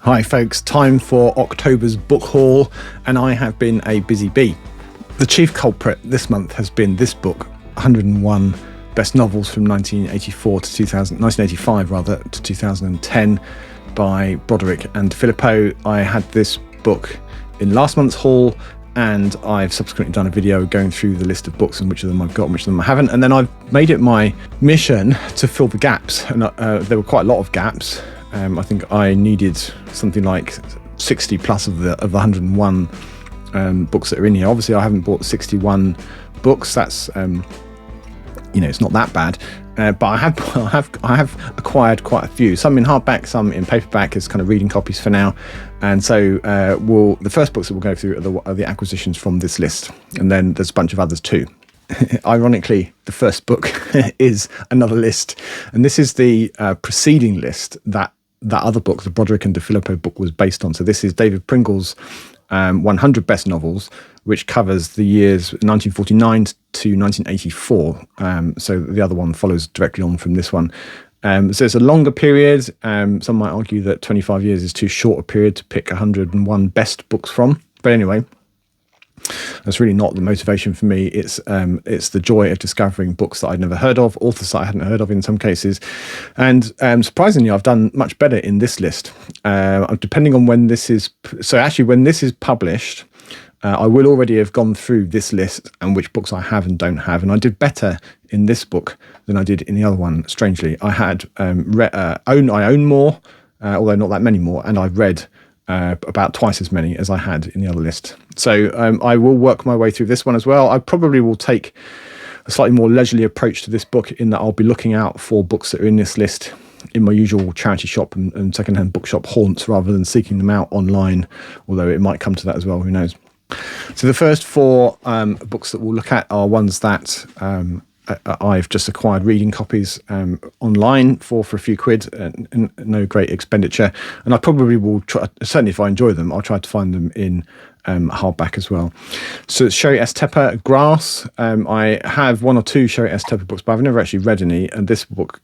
Hi folks, time for October's book haul, and I have been a busy bee. The chief culprit this month has been this book, 101 Best Novels from 1985 to 2010 by Broderick De Filippo. I had this book in last month's haul, and I've subsequently done a video going through the list of books and which of them I've got and which of them I haven't. And then I've made it my mission to fill the gaps, and there were quite a lot of gaps. I think I needed something like 60 plus of the 101 books that are in here. Obviously, I haven't bought 61 books. That's it's not that bad. But I have acquired quite a few. Some in hardback, some in paperback as kind of reading copies for now. And so the first books that we'll go through are the acquisitions from this list, and then there's a bunch of others too. Ironically, the first book is another list, and this is the preceding list that other book, the Broderick De Filippo book, was based on. So this is David Pringle's 100 Best Novels, which covers the years 1949 to 1984. So the other one follows directly on from this one. So it's a longer period. Some might argue that 25 years is too short a period to pick 101 best books from. But anyway, that's really not the motivation for me. It's the joy of discovering books that I'd never heard of, authors that I hadn't heard of in some cases. And surprisingly, I've done much better in this list. Depending on when this is... So actually, when this is published, I will already have gone through this list and which books I have and don't have. And I did better in this book than I did in the other one, strangely. I had I own more, although not that many more, and I've read about twice as many as I had in the other list. So I will work my way through this one as well. I probably will take a slightly more leisurely approach to this book, in that I'll be looking out for books that are in this list in my usual charity shop and secondhand bookshop haunts, rather than seeking them out online, although it might come to that as well, who knows. So the first four books that we'll look at are ones that I've just acquired reading copies online for a few quid, and no great expenditure. And I probably will try, certainly if I enjoy them, I'll try to find them in hardback as well. So it's Sherry S. Tepper, Grass. I have one or two Sherry S. Tepper books, but I've never actually read any. And this book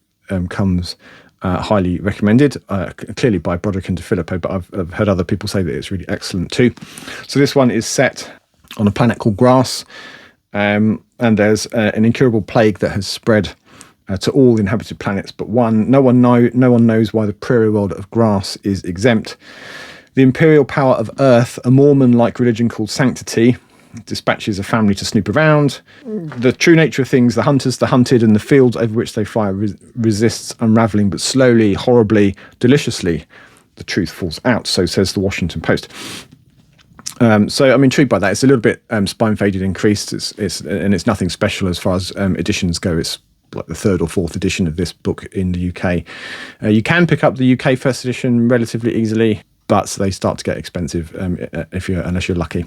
comes highly recommended, clearly by Broderick De Filippo, but I've heard other people say that it's really excellent too. So this one is set on a planet called Grass. And there's an incurable plague that has spread to all inhabited planets but one. No one knows why the prairie world of Grass is exempt. The imperial power of Earth, a Mormon-like religion called Sanctity, dispatches a family to snoop around. The true nature of things, the hunters, the hunted, and the fields over which they fire resists unravelling, but slowly, horribly, deliciously, the truth falls out. So says the Washington Post. So I'm intrigued by that. It's a little bit spine faded and creased. It's nothing special as far as editions go. It's like the third or fourth edition of this book in the UK. You can pick up the UK first edition relatively easily, but they start to get expensive unless you're lucky.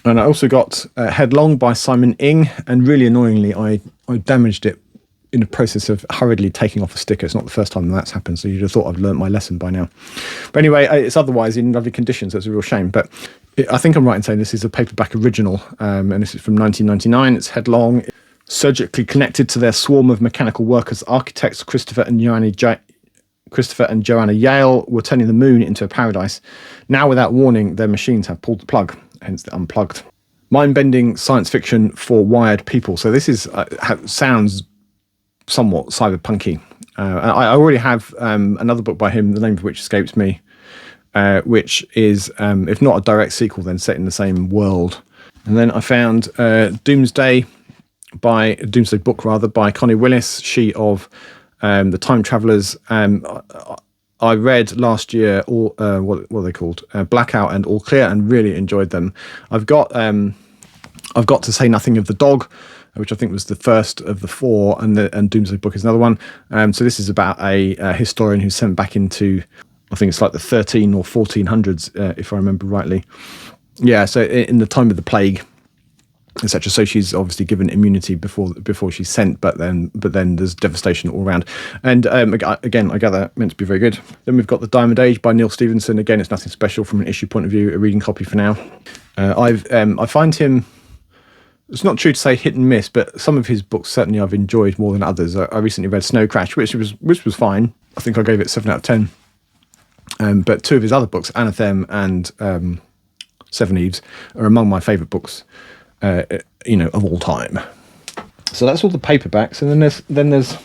And I also got Headlong by Simon Ing, and really annoyingly, I damaged it in the process of hurriedly taking off a sticker. It's not the first time that's happened, so you'd have thought I've learnt my lesson by now. But anyway, it's otherwise in lovely condition, so it's a real shame. But I think I'm right in saying this is a paperback original, and this is from 1999. It's Headlong. Surgically connected to their swarm of mechanical workers, architects Christopher and Joanna Yale were turning the moon into a paradise. Now, without warning, their machines have pulled the plug, hence the unplugged. Mind-bending science fiction for wired people. So this is sounds somewhat cyberpunky. I already have another book by him, the name of which escapes me, which is, if not a direct sequel, then set in the same world. And then I found Doomsday Book by Connie Willis, she of The Time Travellers. I read last year what are they called? Blackout and All Clear, and really enjoyed them. I've got To Say Nothing of the Dog, which I think was the first of the four, and Doomsday Book is another one. So this is about a historian who's sent back into, I think it's like the 13 or 1400s, if I remember rightly. Yeah, so in the time of the plague, etc. So she's obviously given immunity before she's sent, but then there's devastation all around. And again, I gather meant to be very good. Then we've got The Diamond Age by Neil Stevenson. Again, it's nothing special from an issue point of view. A reading copy for now. I find him. It's not true to say hit and miss, but some of his books certainly I've enjoyed more than others. I recently read Snow Crash, which was fine. I think I gave it 7 out of 10. But two of his other books, Anathem and Seven Eves, are among my favourite books, of all time. So that's all the paperbacks, and then there's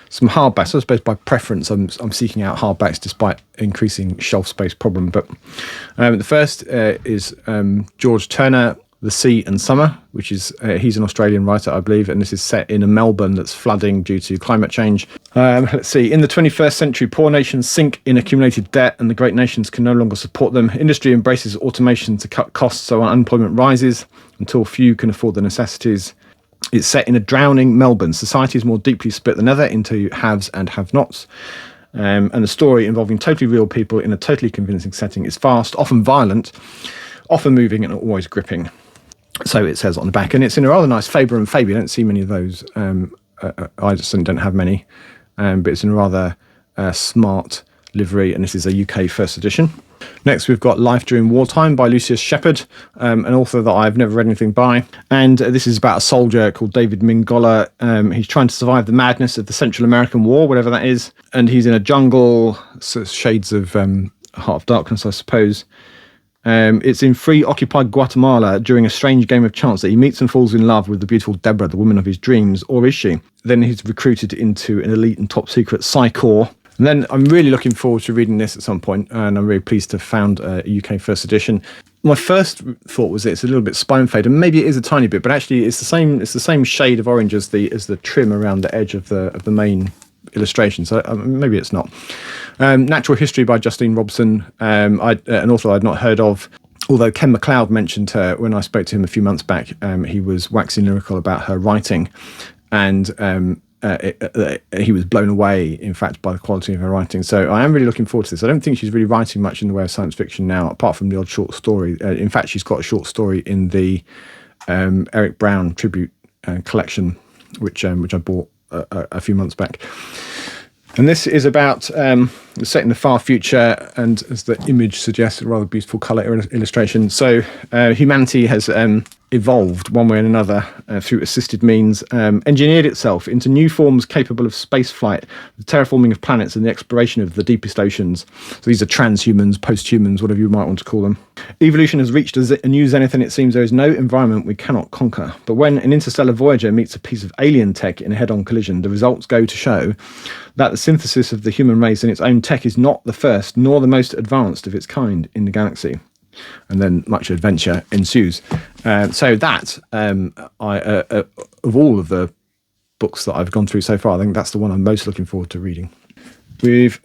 some hardbacks. I suppose by preference, I'm seeking out hardbacks despite increasing shelf space problem. But the first is George Turner, The Sea and Summer, which is he's an Australian writer, I believe, and this is set in a Melbourne that's flooding due to climate change. Let's see. In the 21st century, poor nations sink in accumulated debt, and the great nations can no longer support them. Industry embraces automation to cut costs, so unemployment rises until few can afford the necessities. It's set in a drowning Melbourne. Society is more deeply split than ever into haves and have-nots. And the story, involving totally real people in a totally convincing setting, is fast, often violent, often moving, and always gripping. So it says on the back. And it's in a rather nice Faber and Faber. You don't see many of those. I just don't have many. But it's in a rather smart livery, and this is a UK first edition. Next, we've got Life During Wartime by Lucius Shepard, an author that I've never read anything by. And this is about a soldier called David Mingola. He's trying to survive the madness of the Central American War, whatever that is. And he's in a jungle, so shades of Heart of Darkness, I suppose. It's in free occupied Guatemala during a strange game of chance that he meets and falls in love with the beautiful Deborah, the woman of his dreams, or is she? Then he's recruited into an elite and top secret Psi Corps. And then I'm really looking forward to reading this at some point, and I'm really pleased to have found a UK first edition. My first thought was it's a little bit spine fade, and maybe it is a tiny bit, but actually it's the same shade of orange as the trim around the edge of the main illustration. So maybe it's not. Natural History by Justine Robson, an author I'd not heard of. Although Ken MacLeod mentioned her when I spoke to him a few months back. He was waxing lyrical about her writing, and he was blown away, in fact, by the quality of her writing. So I am really looking forward to this. I don't think she's really writing much in the way of science fiction now, apart from the odd short story. In fact, she's got a short story in the Eric Brown tribute collection, which I bought a few months back. And this is about set in the far future, and as the image suggests, a rather beautiful colour illustration. So humanity has evolved one way and another through assisted means, engineered itself into new forms capable of space flight, the terraforming of planets, and the exploration of the deepest oceans. So these are transhumans, posthumans, whatever you might want to call them. Evolution has reached a new zenith, and it seems there is no environment we cannot conquer. But when an interstellar voyager meets a piece of alien tech in a head-on collision, the results go to show that the synthesis of the human race and its own tech is not the first nor the most advanced of its kind in the galaxy. And then much adventure ensues. So that, of all of the books that I've gone through so far, I think that's the one I'm most looking forward to reading. We've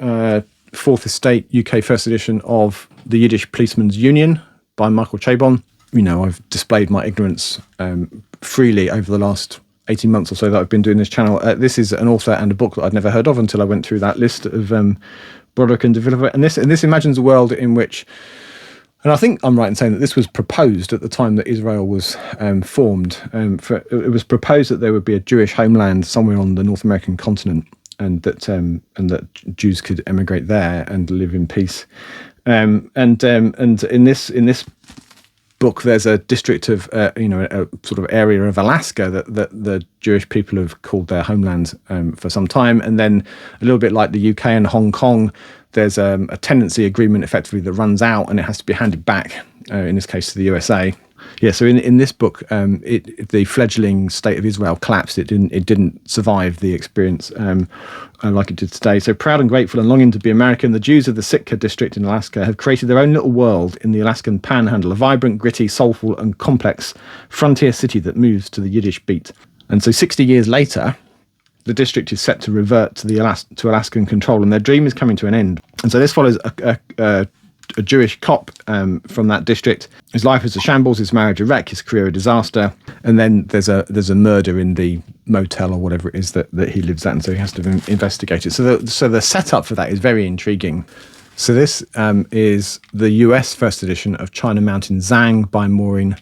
Fourth Estate UK first edition of The Yiddish Policeman's Union by Michael Chabon. You know, I've displayed my ignorance freely over the last 18 months or so that I've been doing this channel. This is an author and a book that I'd never heard of until I went through that list of Broderick De Filippo. And this imagines a world in which, and I think I'm right in saying that this was proposed at the time that Israel was formed. It was proposed that there would be a Jewish homeland somewhere on the North American continent, and that Jews could emigrate there and live in peace. And in this book, there's a district of a sort of area of Alaska that the Jewish people have called their homeland for some time, and then a little bit like the UK and Hong Kong, there's a tenancy agreement effectively that runs out, and it has to be handed back. In this case, to the USA. Yeah. So in this book, the fledgling state of Israel collapsed. It didn't survive the experience like it did today. So proud and grateful and longing to be American, the Jews of the Sitka district in Alaska have created their own little world in the Alaskan Panhandle, a vibrant, gritty, soulful, and complex frontier city that moves to the Yiddish beat. And so 60 years later, the district is set to revert to Alaskan control, and their dream is coming to an end. And so this follows a Jewish cop from that district. His life is a shambles, his marriage a wreck, his career a disaster, and then there's a murder in the motel or whatever it is that he lives at, and so he has to investigate it. So the setup for that is very intriguing. So this is the US first edition of China Mountain Zhang by Maureen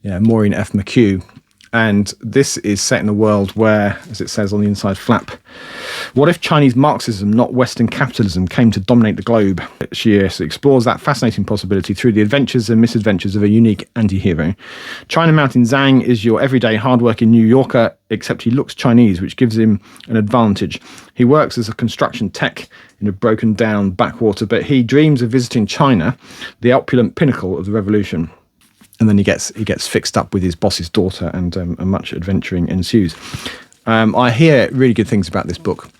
F. McHugh. And this is set in a world where, as it says on the inside flap, What if Chinese Marxism, not Western capitalism, came to dominate the globe? She explores that fascinating possibility through the adventures and misadventures of a unique anti-hero. China Mountain Zhang is your everyday hard-working New Yorker, except he looks Chinese, which gives him an advantage. He works as a construction tech in a broken-down backwater, but he dreams of visiting China, the opulent pinnacle of the revolution. And then he gets fixed up with his boss's daughter, and much adventuring ensues. I hear really good things about this book.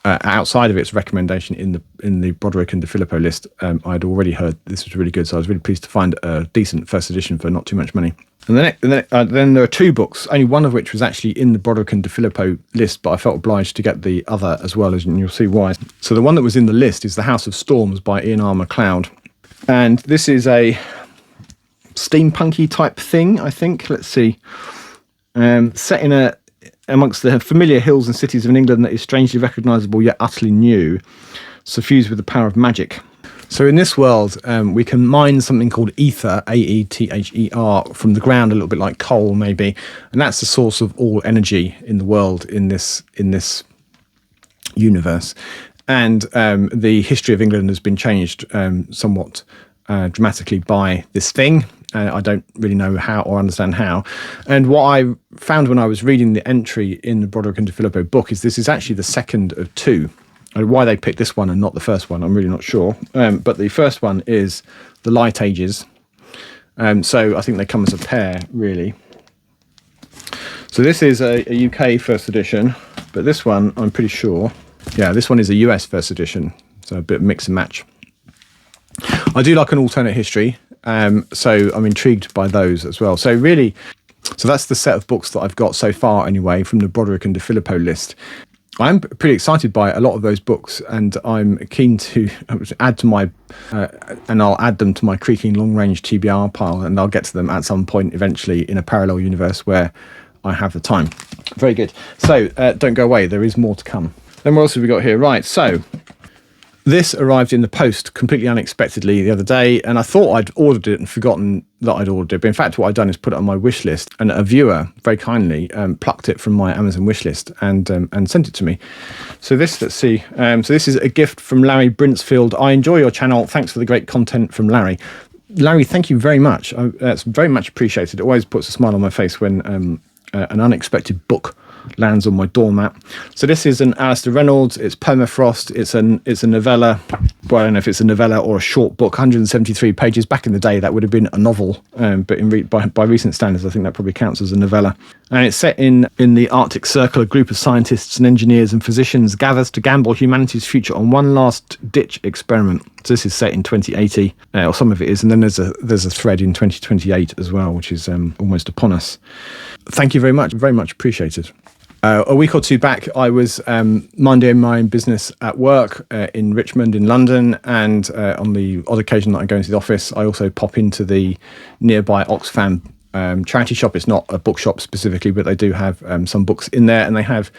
Outside of its recommendation in the Broderick De Filippo list, I'd already heard this was really good, so I was really pleased to find a decent first edition for not too much money. And then there are two books, only one of which was actually in the Broderick De Filippo list, but I felt obliged to get the other as well, and you'll see why. So the one that was in the list is The House of Storms by Ian R. MacLeod, and this is a steampunky type thing, I think. Let's see, set in amongst the familiar hills and cities of an England that is strangely recognisable yet utterly new, suffused with the power of magic. So in this world, we can mine something called ether, A-E-T-H-E-R, from the ground, a little bit like coal maybe, and that's the source of all energy in the world, in this universe. And the history of England has been changed somewhat dramatically by this thing. I don't really know how or understand how. And what I found when I was reading the entry in the Broderick De Filippo book is this is actually the second of two. Why they picked this one and not the first one, I'm really not sure. But the first one is The Light Ages. So I think they come as a pair, really. So this is a UK first edition, but this one, I'm pretty sure, yeah, this one is a US first edition. So a bit of mix and match. I do like an alternate history. So I'm intrigued by those as well. So really, so that's the set of books that I've got so far anyway from the Broderick De Filippo list. I'm pretty excited by a lot of those books, and I'm keen to add to my, and I'll add them to my creaking long-range TBR pile, and I'll get to them at some point eventually in a parallel universe where I have the time. Very good. So don't go away. There is more to come. Then what else have we got here? Right. So this arrived in the post completely unexpectedly the other day, and I thought I'd ordered it and forgotten that I'd ordered it. But in fact, what I'd done is put it on my wish list, and a viewer very kindly plucked it from my Amazon wish list and sent it to me. So this, let's see. So this is a gift from Larry Brinsfield. I enjoy your channel. Thanks for the great content from Larry. Larry, thank you very much. That's very much appreciated. It always puts a smile on my face when an unexpected book lands on my doormat. So this is an Alistair Reynolds. It's permafrost. It's a novella. Well, I don't know if it's a novella or a short book. 173 pages. Back in the day, that would have been a novel, but by recent standards, I think that probably counts as a novella. And it's set in the Arctic Circle. A group of scientists and engineers and physicians gathers to gamble humanity's future on one last ditch experiment. So this is set in 2080, or some of it is, and then there's a thread in 2028 as well, which is almost upon us. Thank you very much appreciated. A week or two back, I was minding my own business at work in Richmond in London, and on the odd occasion that I go into the office, I also pop into the nearby Oxfam charity shop. It's not a bookshop specifically, but they do have some books in there, and they have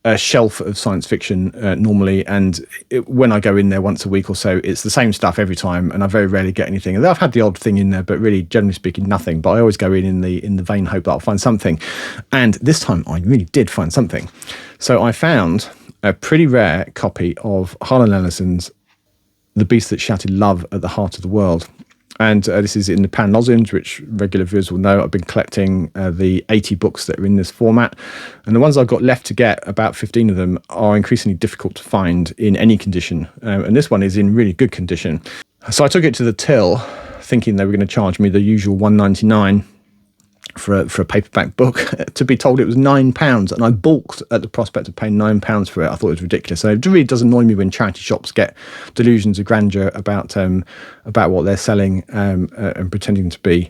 a shelf of science fiction normally, and when I go in there once a week or so, it's the same stuff every time, and I very rarely get anything. And I've had the odd thing in there, but really, generally speaking, nothing. But I always go in the vain hope that I'll find something, and this time I really did find something. So I found a pretty rare copy of Harlan Ellison's The Beast That Shouted Love at the Heart of the World. And this is in the Pan lozenge, which regular viewers will know. I've been collecting the 80 books that are in this format. And the ones I've got left to get, about 15 of them, are increasingly difficult to find in any condition. And this one is in really good condition. So I took it to the till, thinking they were going to charge me the usual $1.99 for a paperback book, to be told it was £9, and I balked at the prospect of paying £9 for it. I thought it was ridiculous. So it really does annoy me when charity shops get delusions of grandeur about what they're selling and pretending to be,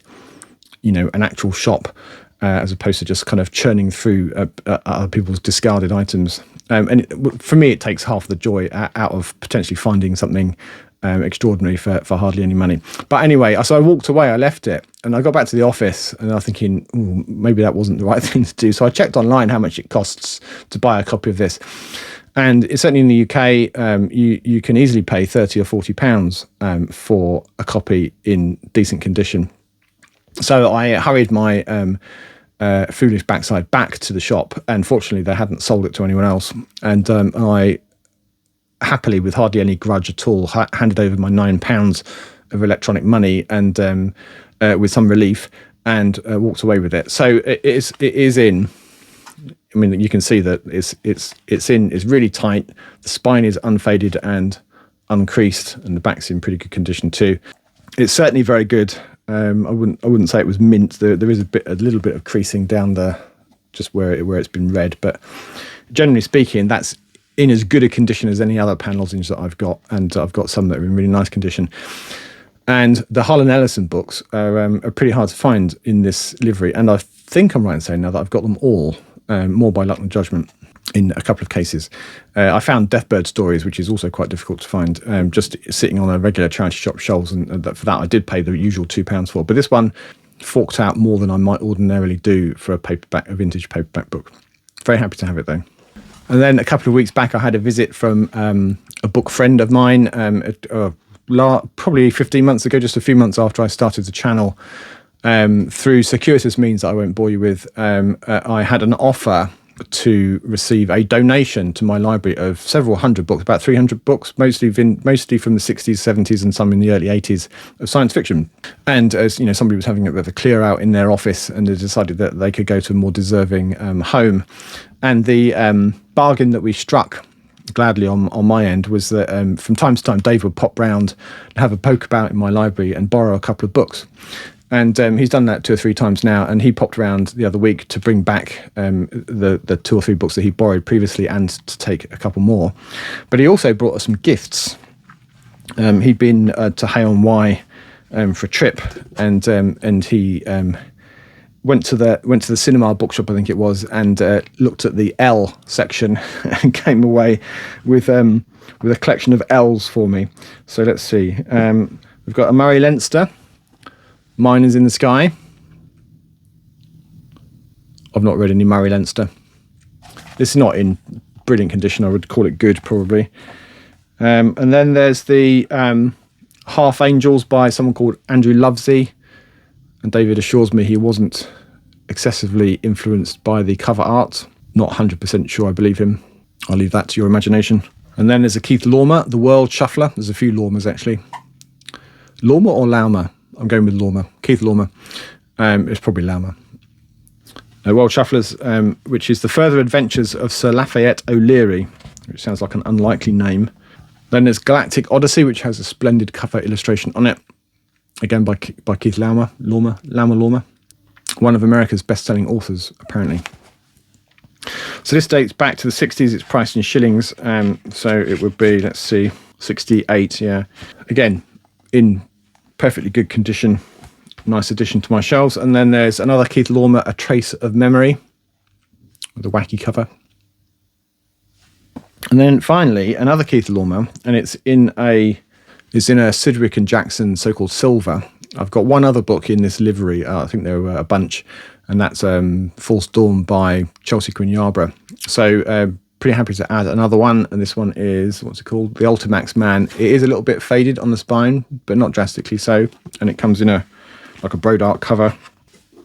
an actual shop, as opposed to just kind of churning through other people's discarded items. For me, it takes half the joy out of potentially finding something extraordinary for hardly any money. But anyway, so I walked away, I left it, and I got back to the office, and I was thinking, maybe that wasn't the right thing to do. So I checked online how much it costs to buy a copy of this. And it's certainly in the UK, you can easily pay £30 or £40 for a copy in decent condition. So I hurried my foolish backside back to the shop, and fortunately they hadn't sold it to anyone else, and I happily, with hardly any grudge at all, handed over my £9 of electronic money, and with some relief, and walked away with it. So it is in. I mean, you can see that it's really tight. The spine is unfaded and uncreased, and the back's in pretty good condition too. It's certainly very good. I wouldn't say it was mint. There is a little bit of creasing down the just where it's been read, but generally speaking, that's in as good a condition as any other panel lozenge that I've got, and I've got some that are in really nice condition. And the Harlan Ellison books are pretty hard to find in this livery, and I think I'm right in saying now that I've got them all, more by luck than judgment, in a couple of cases. I found Deathbird Stories, which is also quite difficult to find, just sitting on a regular charity shop shelves, and for that I did pay the usual £2 for. But this one forked out more than I might ordinarily do for a vintage paperback book. Very happy to have it though. And then a couple of weeks back, I had a visit from a book friend of mine, probably 15 months ago, just a few months after I started the channel. Through circuitous means that I won't bore you with, I had an offer to receive a donation to my library of several hundred books, about 300 books, mostly from the 60s, 70s, and some in the early 80s of science fiction. And as you know, somebody was having a bit of a clear out in their office, and they decided that they could go to a more deserving home. And the bargain that we struck gladly on my end was that from time to time Dave would pop round and have a poke about in my library and borrow a couple of books. And he's done that 2 or 3 times now, and he popped around the other week to bring back the 2 or 3 books that he borrowed previously, and to take a couple more. But he also brought us some gifts. He'd been to Hay-on-Wye for a trip, and he went to the cinema bookshop, I think it was, and looked at the L section and came away with a collection of L's for me. So let's see. We've got a Murray Leinster. Mine is in the Sky. I've not read any Murray Leinster. This is not in brilliant condition. I would call it good, probably. And then there's the Half Angels by someone called Andrew Lovesey. And David assures me he wasn't excessively influenced by the cover art. Not 100% sure I believe him. I'll leave that to your imagination. And then there's a Keith Laumer, The World Shuffler. There's a few Laumers, actually. Laumer or Laumer? I'm going with Laumer. Keith Laumer. It's probably Laumer. World Shufflers, which is The Further Adventures of Sir Lafayette O'Leary, which sounds like an unlikely name. Then there's Galactic Odyssey, which has a splendid cover illustration on it. Again by Keith Laumer. One of America's best-selling authors, apparently. So this dates back to the 60s. It's priced in shillings. So it would be, let's see, 68, yeah. Again, in perfectly good condition. Nice addition to my shelves. And then there's another Keith Laumer, A Trace of Memory, with a wacky cover. And then finally another Keith Laumer, and it's in a Sidgwick and Jackson so-called silver. I've got one other book in this livery. I think there were a bunch, and that's False Dawn by Chelsea Quinn Yarborough. So pretty happy to add another one, and this one is, what's it called? The Ultimax Man. It is a little bit faded on the spine, but not drastically so, and it comes in a Broderick cover.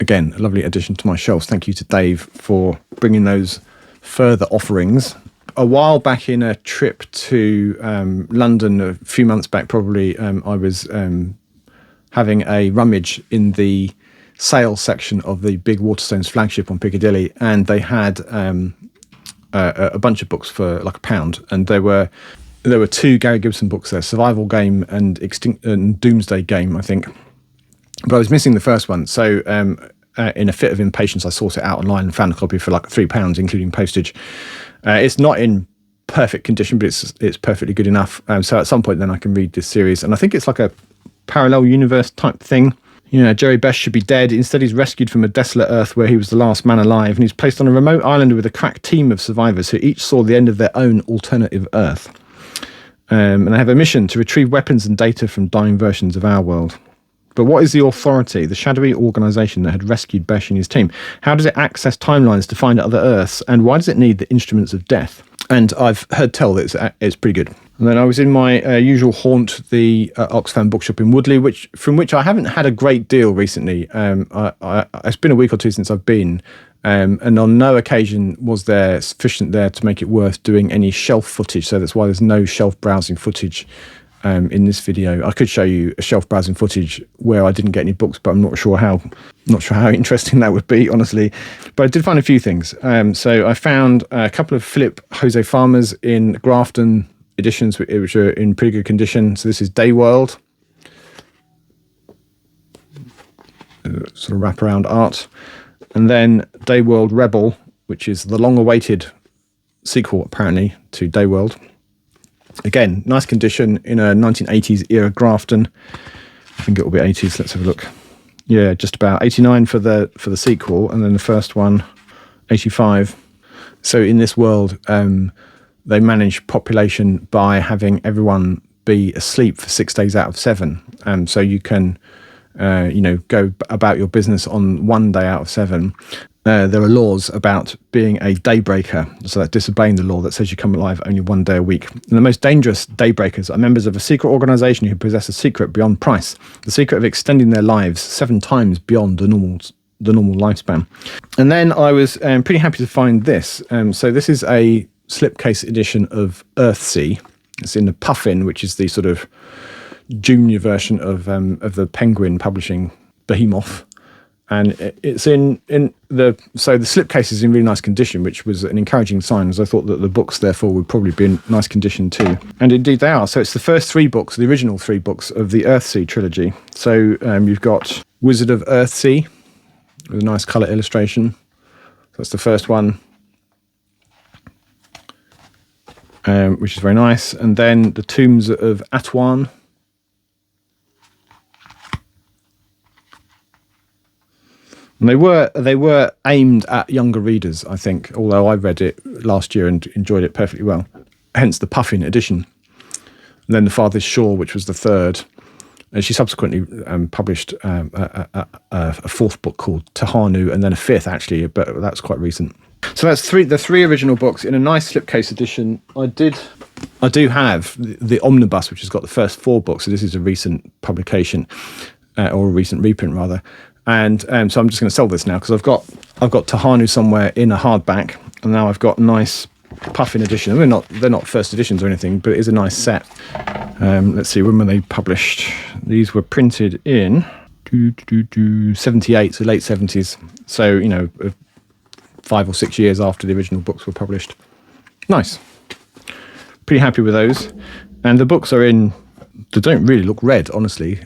Again, a lovely addition to my shelves. Thank you to Dave for bringing those further offerings. A while back in a trip to London, a few months back probably, I was having a rummage in the sales section of the big Waterstones flagship on Piccadilly, and they had a bunch of books for like £1, and there were 2 Gary Gibson books there, Survival Game and Doomsday Game, I think. But I was missing the first one, so in a fit of impatience, I sought it out online and found a copy for like £3, including postage. It's not in perfect condition, but it's perfectly good enough. So at some point then I can read this series, and I think it's like a parallel universe type thing. You know, Jerry Best should be dead. Instead, he's rescued from a desolate Earth where he was the last man alive, and he's placed on a remote island with a crack team of survivors who each saw the end of their own alternative Earth. And they have a mission to retrieve weapons and data from dying versions of our world. But what is the Authority, the shadowy organisation that had rescued Besh and his team? How does it access timelines to find other Earths? And why does it need the instruments of death? And I've heard tell that it's pretty good. And then I was in my usual haunt, the Oxfam bookshop in Woodley, from which I haven't had a great deal recently. It's been a week or two since I've been, and on no occasion was there sufficient there to make it worth doing any shelf footage. So that's why there's no shelf browsing footage in this video. I could show you a shelf browsing footage where I didn't get any books, but I'm not sure how interesting that would be, honestly. But I did find a few things. So I found a couple of Philip Jose Farmers in Grafton editions, which are in pretty good condition. So this is Day World, sort of wraparound art, and then Day World Rebel, which is the long-awaited sequel, apparently, to Day World. Again, nice condition in a 1980s era Grafton. I think it will be 80s. Let's have a look. Yeah, just about 89 for the sequel, and then the first one, 85. So in this world, they manage population by having everyone be asleep for 6 days out of 7. So you can, go about your business on 1 day out of 7. There are laws about being a daybreaker, so that's disobeying the law that says you come alive only 1 day a week. And the most dangerous daybreakers are members of a secret organisation who possess a secret beyond price, the secret of extending their lives 7 times beyond the normal lifespan. And then I was pretty happy to find this. So this is a slipcase edition of Earthsea. It's in the Puffin, which is the sort of junior version of the Penguin publishing behemoth. And it's the slipcase is in really nice condition, which was an encouraging sign, as I thought that the books therefore would probably be in nice condition too. And indeed they are. So it's the first 3 books, the original 3 books of the Earthsea trilogy. So you've got Wizard of Earthsea with a nice colour illustration. So that's the first one, which is very nice. And then the Tombs of Atuan. And they were aimed at younger readers, I think, although I read it last year and enjoyed it perfectly well. Hence the Puffin edition. And then The Farthest Shore, which was the 3rd. And she subsequently published a 4th book called Tahanu, and then a 5th, actually, but that's quite recent. So that's the 3 original books in a nice slipcase edition. I do have the Omnibus, which has got the first 4 books. So this is a recent publication, or a recent reprint, rather. And so I'm just going to sell this now because I've got Tahanu somewhere in a hardback, and now I've got a nice Puffin edition. They're not first editions or anything, but it is a nice set. Let's see, when were they published? These were printed in 78, so late 70s. So 5 or 6 years after the original books were published. Nice. Pretty happy with those, and the books are in. They don't really look red, honestly.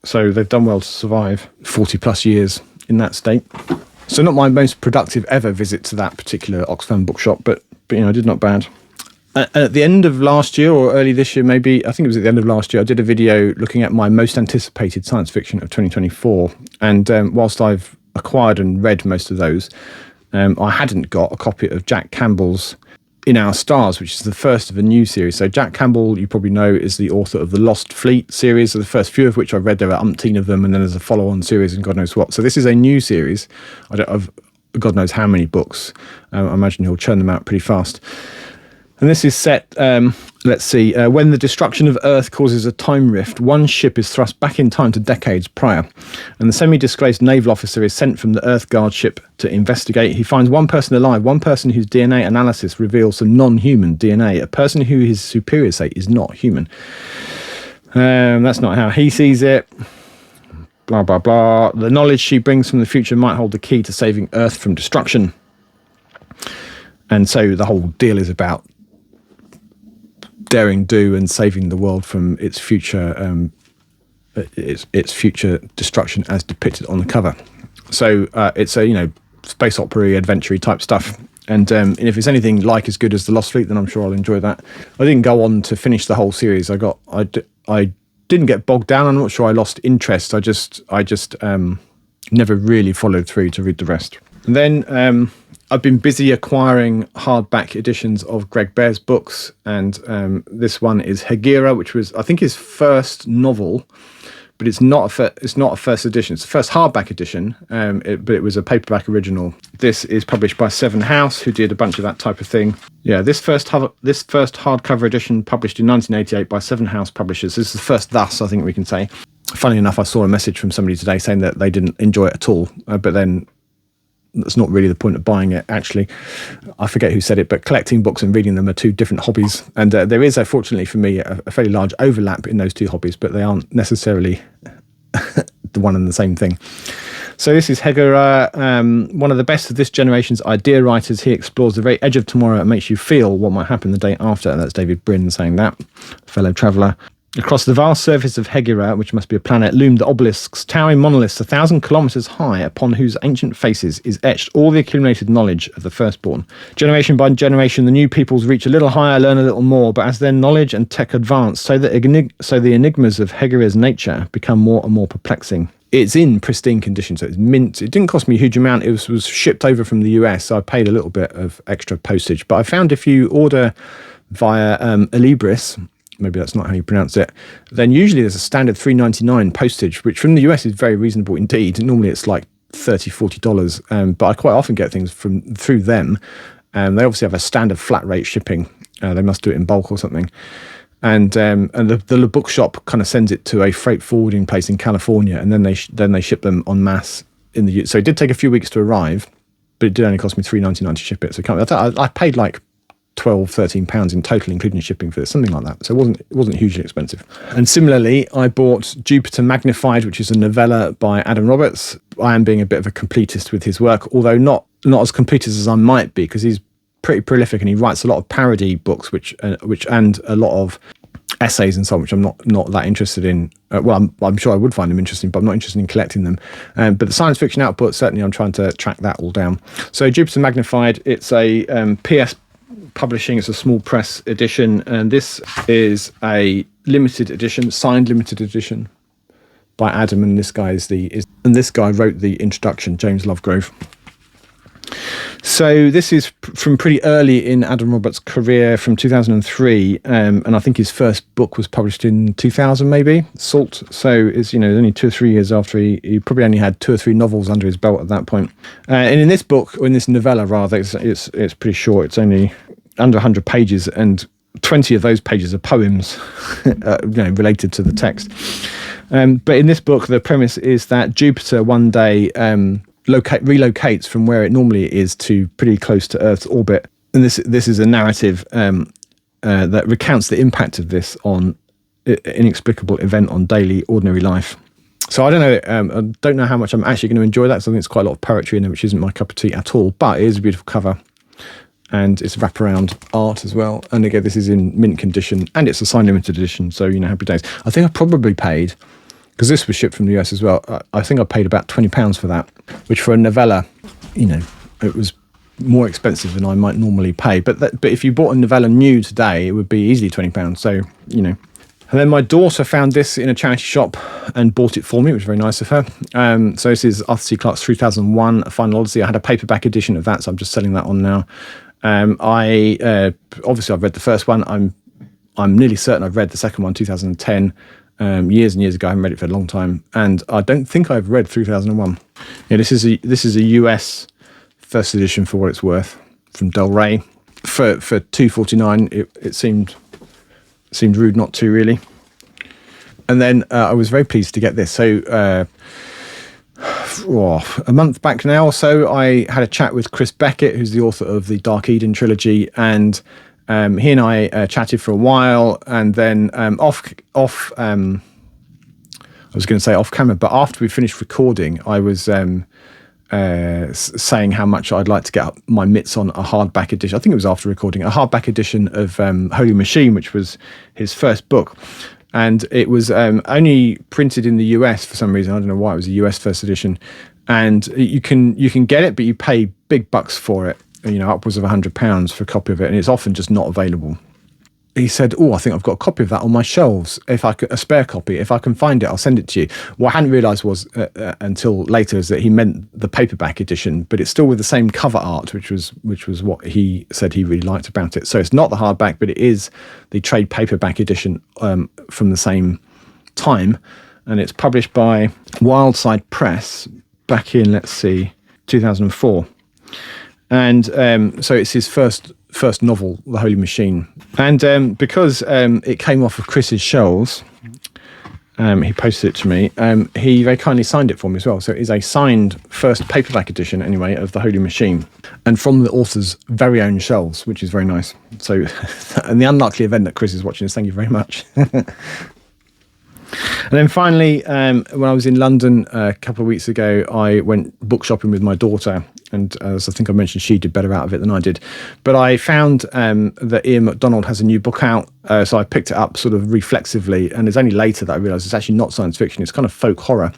So they've done well to survive 40 plus years in that state. So not my most productive ever visit to that particular Oxfam bookshop, but I did not bad. At the end of last year, or early this year maybe, I think it was at the end of last year, I did a video looking at my most anticipated science fiction of 2024. And whilst I've acquired and read most of those, I hadn't got a copy of Jack Campbell's In Our Stars, which is the first of a new series. So Jack Campbell, you probably know, is the author of the Lost Fleet series, the first few of which I've read. There are umpteen of them, and then there's a follow-on series and God knows what. So this is a new series. I've God knows how many books. I imagine he'll churn them out pretty fast. And this is set, let's see, when the destruction of Earth causes a time rift, one ship is thrust back in time to decades prior, and the semi-disgraced naval officer is sent from the Earth Guard ship to investigate. He finds one person alive, one person whose DNA analysis reveals some non-human DNA, a person who his superiors say is not human. That's not how he sees it. Blah, blah, blah. The knowledge she brings from the future might hold the key to saving Earth from destruction. And so the whole deal is about daring do and saving the world from its future destruction as depicted on the cover. So it's a space opera adventure type stuff, and if it's anything like as good as The Lost Fleet, then I'm sure I'll enjoy that. I didn't go on to finish the whole series. I didn't get bogged down. I'm not sure I lost interest. I just never really followed through to read the rest. And then I've been busy acquiring hardback editions of Greg Bear's books, and this one is Hegira, which was, I think, his first novel, but it's not a first edition. It's the first hardback edition, but it was a paperback original. This is published by Seven House, who did a bunch of that type of thing. Yeah, this first hardcover edition, published in 1988 by Seven House Publishers. This is the first thus, I think we can say. Funny enough, I saw a message from somebody today saying that they didn't enjoy it at all, but then that's not really the point of buying it, actually. I forget who said it, but collecting books and reading them are two different hobbies. And there is, fortunately for me, a fairly large overlap in those two hobbies, but they aren't necessarily the one and the same thing. So this is Hegira, one of the best of this generation's idea writers. He explores the very edge of tomorrow and makes you feel what might happen the day after. And that's David Brin saying that, fellow traveller. Across the vast surface of Hegira, which must be a planet, loomed the obelisks, towering monoliths 1,000 kilometres high, upon whose ancient faces is etched all the accumulated knowledge of the firstborn. Generation by generation, the new peoples reach a little higher, learn a little more, but as their knowledge and tech advance, so the enigmas of Hegira's nature become more and more perplexing. It's in pristine condition, so it's mint. It didn't cost me a huge amount. It was shipped over from the US, so I paid a little bit of extra postage. But I found if you order via Alibris, maybe that's not how you pronounce it, then usually there's a standard $3.99 postage, which from the US is very reasonable indeed. Normally it's like $30-40, but I quite often get things through them. They obviously have a standard flat rate shipping. They must do it in bulk or something. And the bookshop kind of sends it to a freight forwarding place in California, and then they ship them en masse in the US. So it did take a few weeks to arrive, but it did only cost me $3.99 to ship it. So I paid like £12-13 in total, including shipping for this, something like that. So it wasn't hugely expensive. And similarly, I bought Jupiter Magnified, which is a novella by Adam Roberts. I am being a bit of a completist with his work, although not as completist as I might be, because he's pretty prolific and he writes a lot of parody books, which and a lot of essays and so on, which I'm not that interested in. I'm sure I would find them interesting, but I'm not interested in collecting them. But the science fiction output, certainly I'm trying to track that all down. So Jupiter Magnified, it's a PS Publishing. It's a small press edition, and this is a limited edition, signed limited edition by Adam, and this guy this guy wrote the introduction, James Lovegrove. So this is from pretty early in Adam Roberts' career, from 2003, and I think his first book was published in 2000, maybe, Salt. So it's only 2 or 3 years after he probably only had 2 or 3 novels under his belt at that point. And in this book, or in this novella rather, it's pretty short. It's only under 100 pages, and 20 of those pages are poems related to the text. But in this book, the premise is that Jupiter one day relocates from where it normally is to pretty close to Earth's orbit. And this is a narrative that recounts the impact of this on inexplicable event on daily, ordinary life. So I don't know how much I'm actually going to enjoy that. So I think it's quite a lot of poetry in there, which isn't my cup of tea at all. But it is a beautiful cover, and it's wraparound art as well. And again, this is in mint condition, and it's a signed limited edition. So happy days. I think I probably paid, because this was shipped from the US as well, I think I paid about £20 for that, which for a novella, it was more expensive than I might normally pay. But if you bought a novella new today, it would be easily £20. So, And then my daughter found this in a charity shop and bought it for me, which was very nice of her. So this is Arthur C. Clarke's 3001, A Final Odyssey. I had a paperback edition of that, so I'm just selling that on now. Obviously I've read the first one. I'm nearly certain I've read the second one, 2010. Years and years ago. I haven't read it for a long time, and I don't think I've read 3001. Yeah, this is a US first edition for what it's worth, from Del Rey for $2.49. It seemed rude not to, really. And then I was very pleased to get this. So a month back now or so, I had a chat with Chris Beckett, who's the author of the Dark Eden trilogy, and he and I chatted for a while, and then off camera, but after we finished recording, I was saying how much I'd like to get my mitts on a hardback edition. I think it was after recording, a hardback edition of Holy Machine, which was his first book. And it was only printed in the US for some reason. I don't know why. It was a US first edition. And you can get it, but you pay big bucks for it. Upwards of £100 for a copy of it, and it's often just not available. He said, I think I've got a copy of that on my shelves. A spare copy, if I can find it, I'll send it to you. What I hadn't realised was, until later, is that he meant the paperback edition, but it's still with the same cover art, which was what he said he really liked about it. So it's not the hardback, but it is the trade paperback edition from the same time. and it's published by Wildside Press back in, let's see, 2004. And so it's his first novel, The Holy Machine. And because it came off of Chris's shelves, he posted it to me. He very kindly signed it for me as well. So it is a signed first paperback edition, anyway, of The Holy Machine, and from the author's very own shelves, which is very nice. So, in the unlikely event that Chris is watching this, thank you very much. And then finally, when I was in London a couple of weeks ago, I went book shopping with my daughter. And as I think I mentioned, she did better out of it than I did. But I found that Ian McDonald has a new book out. So I picked it up sort of reflexively. And it's only later that I realised it's actually not science fiction. It's kind of folk horror,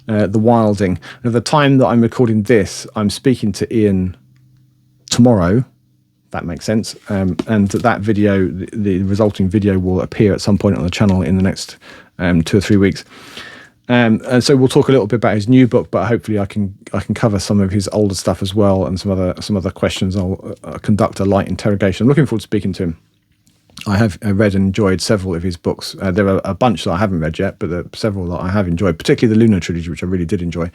The Wilding. And at the time that I'm recording this, I'm speaking to Ian tomorrow. That makes sense. And that video, the resulting video, will appear at some point on the channel in the next 2 or 3 weeks. And so we'll talk a little bit about his new book, but hopefully I can cover some of his older stuff as well, and some other questions. I'll conduct a light interrogation. I'm looking forward to speaking to him. I have read and enjoyed several of his books. There are a bunch that I haven't read yet, but there are several that I have enjoyed, particularly the Lunar trilogy, which I really did enjoy.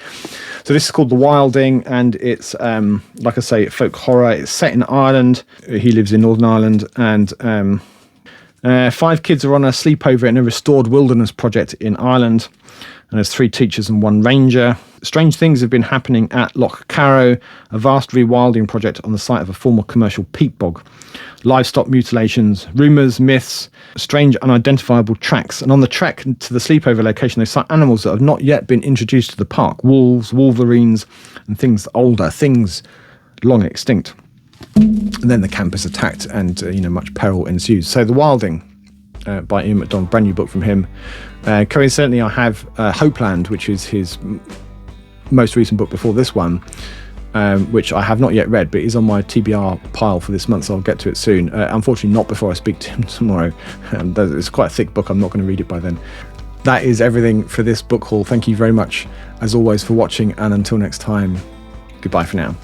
So this is called The Wilding, and it's, like I say, folk horror. It's set in Ireland. He lives in Northern Ireland, and 5 kids are on a sleepover in a restored wilderness project in Ireland. And there's 3 teachers and 1 ranger. Strange things have been happening at Loch Carrow, a vast rewilding project on the site of a former commercial peat bog. Livestock mutilations, rumours, myths, strange unidentifiable tracks. And on the trek to the sleepover location, they sight animals that have not yet been introduced to the park. Wolves, wolverines, and things older, things long extinct. And then the camp is attacked and, much peril ensues. So The Wilding, by Ian McDonald, brand new book from him. Coincidentally, I have Hopeland, which is his most recent book before this one, which I have not yet read, but is on my TBR pile for this month, so I'll get to it soon. Unfortunately, not before I speak to him tomorrow. It's quite a thick book. I'm not going to read it by then. That is everything for this book haul. Thank you very much, as always, for watching, and until next time, goodbye for now.